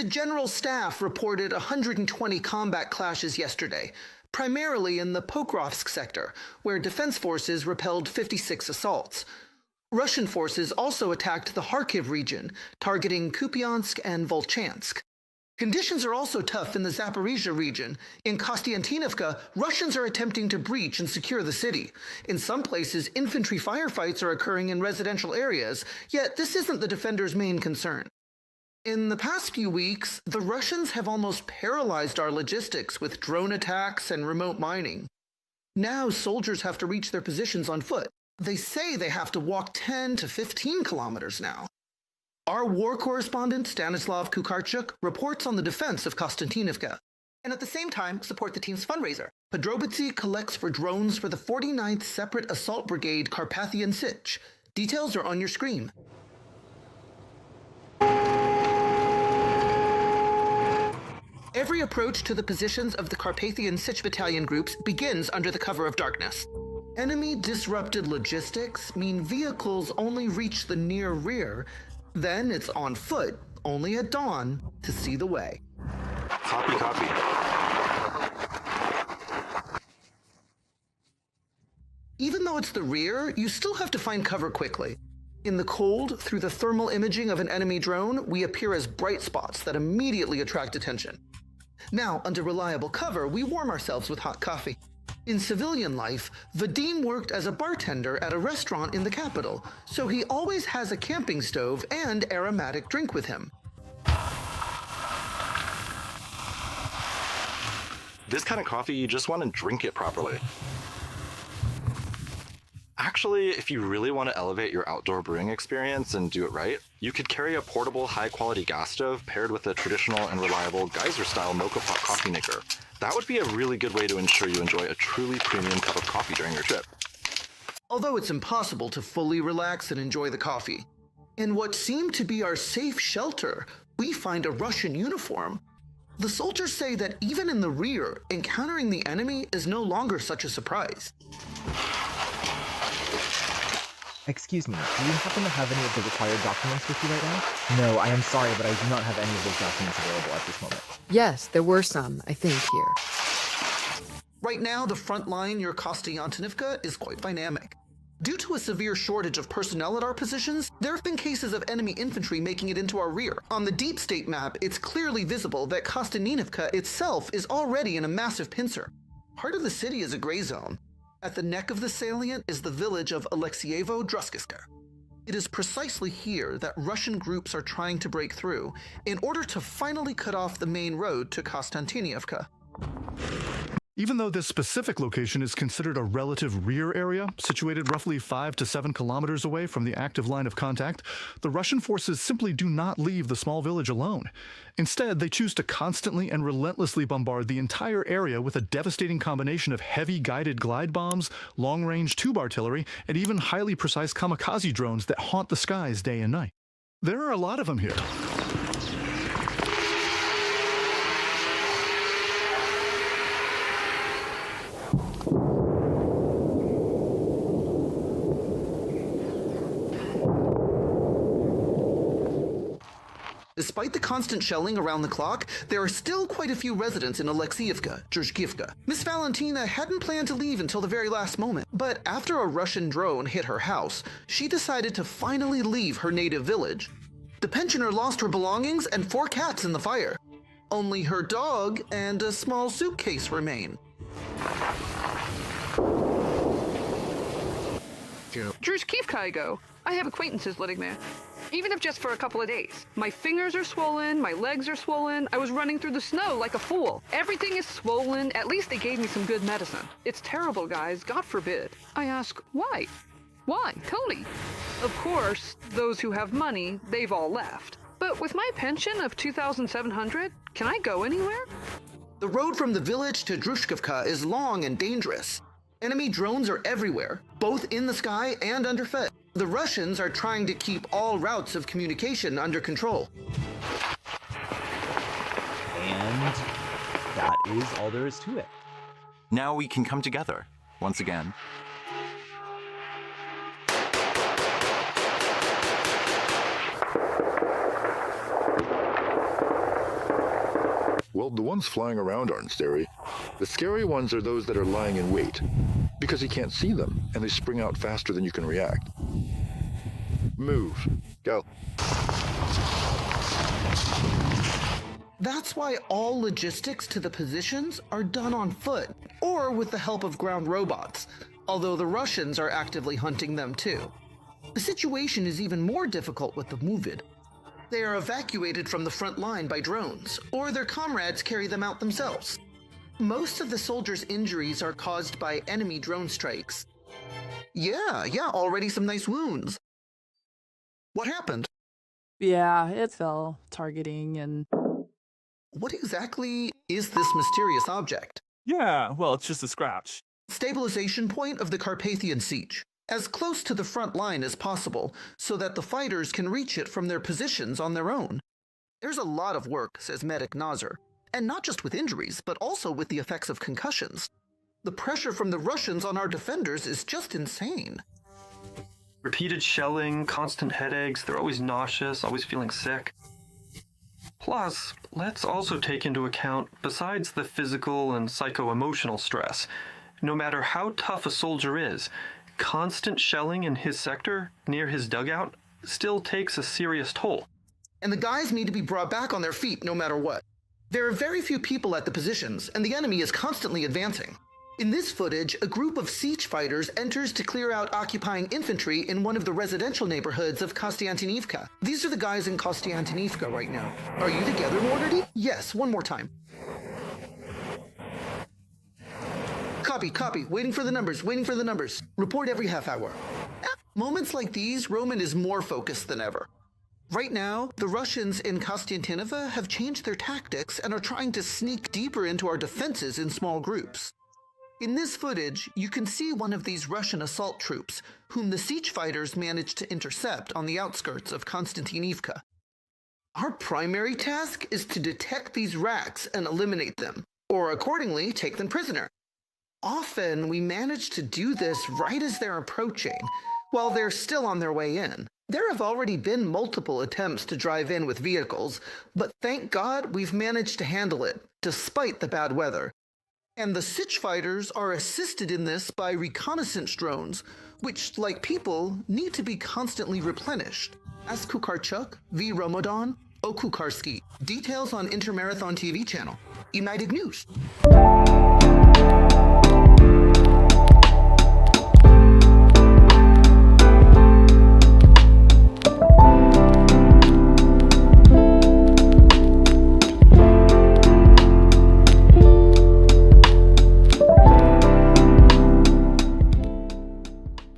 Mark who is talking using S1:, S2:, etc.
S1: The General Staff reported 120 combat clashes yesterday, primarily in the Pokrovsk sector, where defense forces repelled 56 assaults. Russian forces also attacked the Kharkiv region, targeting Kupiansk and Volchansk. Conditions are also tough in the Zaporizhia region. In Kostiantynivka, Russians are attempting to breach and secure the city. In some places, infantry firefights are occurring in residential areas, yet this isn't the defenders' main concern. In the past few weeks, the Russians have almost paralyzed our logistics with drone attacks and remote mining. Now soldiers have to reach their positions on foot. They say they have to walk 10 to 15 kilometers now. Our war correspondent, Stanislav Kukarchuk, reports on the defense of Kostiantynivka. And at the same time, support the team's fundraiser. Podrobitsi collects for drones for the 49th Separate Assault Brigade Carpathian Sich. Details are on your screen. Every approach to the positions of the Carpathian Sich battalion groups begins under the cover of darkness. Enemy-disrupted logistics mean vehicles only reach the near rear. Then it's on foot, only at dawn, to see the way.
S2: Copy, copy.
S1: Even though it's the rear, you still have to find cover quickly. In the cold, through the thermal imaging of an enemy drone, we appear as bright spots that immediately attract attention. Now, under reliable cover, we warm ourselves with hot coffee. In civilian life, Vadim worked as a bartender at a restaurant in the capital, so he always has a camping stove and aromatic drink with him.
S2: This kind of coffee, you just want to drink it properly. Actually, if you really want to elevate your outdoor brewing experience and do it right, you could carry a portable, high-quality gas stove paired with a traditional and reliable geyser-style mocha pot coffee maker. That would be a really good way to ensure you enjoy a truly premium cup of coffee during your trip.
S1: Although it's impossible to fully relax and enjoy the coffee, in what seemed to be our safe shelter, we find a Russian uniform. The soldiers say that even in the rear, encountering the enemy is no longer such a surprise.
S3: Excuse me, do you happen to have any of the required documents with you right now? No, I am sorry, but I do not have any of those documents available at this moment.
S4: Yes, there were some, I think, here.
S1: Right now, the front line near Kostiantynivka is quite dynamic. Due to a severe shortage of personnel at our positions, there have been cases of enemy infantry making it into our rear. On the deep state map, it's clearly visible that Kostiantynivka itself is already in a massive pincer. Part of the city is a gray zone. At the neck of the salient is the village of Alexeyevo-Druskiska. It is precisely here that Russian groups are trying to break through in order to finally cut off the main road to Kostiantynivka.
S5: Even though this specific location is considered a relative rear area, situated roughly 5 to 7 kilometers away from the active line of contact, the Russian forces simply do not leave the small village alone. Instead, they choose to constantly and relentlessly bombard the entire area with a devastating combination of heavy guided glide bombs, long-range tube artillery, and even highly precise kamikaze drones that haunt the skies day and night. There are a lot of them here.
S1: Despite the constant shelling around the clock, there are still quite a few residents in Alexeyevka, Druzhkivka. Miss Valentina hadn't planned to leave until the very last moment, but after a Russian drone hit her house, she decided to finally leave her native village. The pensioner lost her belongings and 4 cats in the fire. Only her dog and a small suitcase remain.
S6: Druzhkivka I go. I have acquaintances living there. Even if just for a couple of days. My fingers are swollen, my legs are swollen, I was running through the snow like a fool. Everything is swollen, at least they gave me some good medicine. It's terrible, guys, God forbid. I ask, why? Why? Tell me. Of course, those who have money, they've all left. But with my pension of 2,700, can I go anywhere?
S1: The road from the village to Druzhkivka is long and dangerous. Enemy drones are everywhere, both in the sky and under foot. The Russians are trying to keep all routes of communication under control.
S3: And that is all there is to it.
S2: Now we can come together, once again.
S7: Well, the ones flying around aren't scary. The scary ones are those that are lying in wait, because you can't see them, and they spring out faster than you can react. Move. Go.
S1: That's why all logistics to the positions are done on foot, or with the help of ground robots, although the Russians are actively hunting them too. The situation is even more difficult with the Movid. They are evacuated from the front line by drones, or their comrades carry them out themselves. Most of the soldiers' injuries are caused by enemy drone strikes. Yeah, already some nice wounds. What happened?
S8: Yeah, it fell targeting and...
S1: What exactly is this mysterious object?
S9: Yeah, well, it's just a scratch.
S1: Stabilization point of the Carpathian siege, as close to the front line as possible, so that the fighters can reach it from their positions on their own. There's a lot of work, says medic Nazar, and not just with injuries, but also with the effects of concussions. The pressure from the Russians on our defenders is just insane.
S10: Repeated shelling, constant headaches, they're always nauseous, always feeling sick. Plus, let's also take into account, besides the physical and psycho-emotional stress, no matter how tough a soldier is, constant shelling in his sector, near his dugout, still takes a serious toll.
S1: And the guys need to be brought back on their feet no matter what. There are very few people at the positions, and the enemy is constantly advancing. In this footage, a group of siege fighters enters to clear out occupying infantry in one of the residential neighborhoods of Kostiantynivka. These are the guys in Kostiantynivka right now. Are you together, Mortardy? Yes, one more time. Copy. Waiting for the numbers. Report every half hour. Moments like these, Roman is more focused than ever. Right now, the Russians in Kostiantynivka have changed their tactics and are trying to sneak deeper into our defenses in small groups. In this footage, you can see one of these Russian assault troops, whom the siege fighters managed to intercept on the outskirts of Kostiantynivka. Our primary task is to detect these racks and eliminate them, or accordingly, take them prisoner. Often, we manage to do this right as they're approaching, while they're still on their way in. There have already been multiple attempts to drive in with vehicles, but thank God we've managed to handle it, despite the bad weather. And the siege fighters are assisted in this by reconnaissance drones, which, like people, need to be constantly replenished. Ask Kukarchuk, V. Romodan, O. Kukarski. Details on Intermarathon TV channel. United News.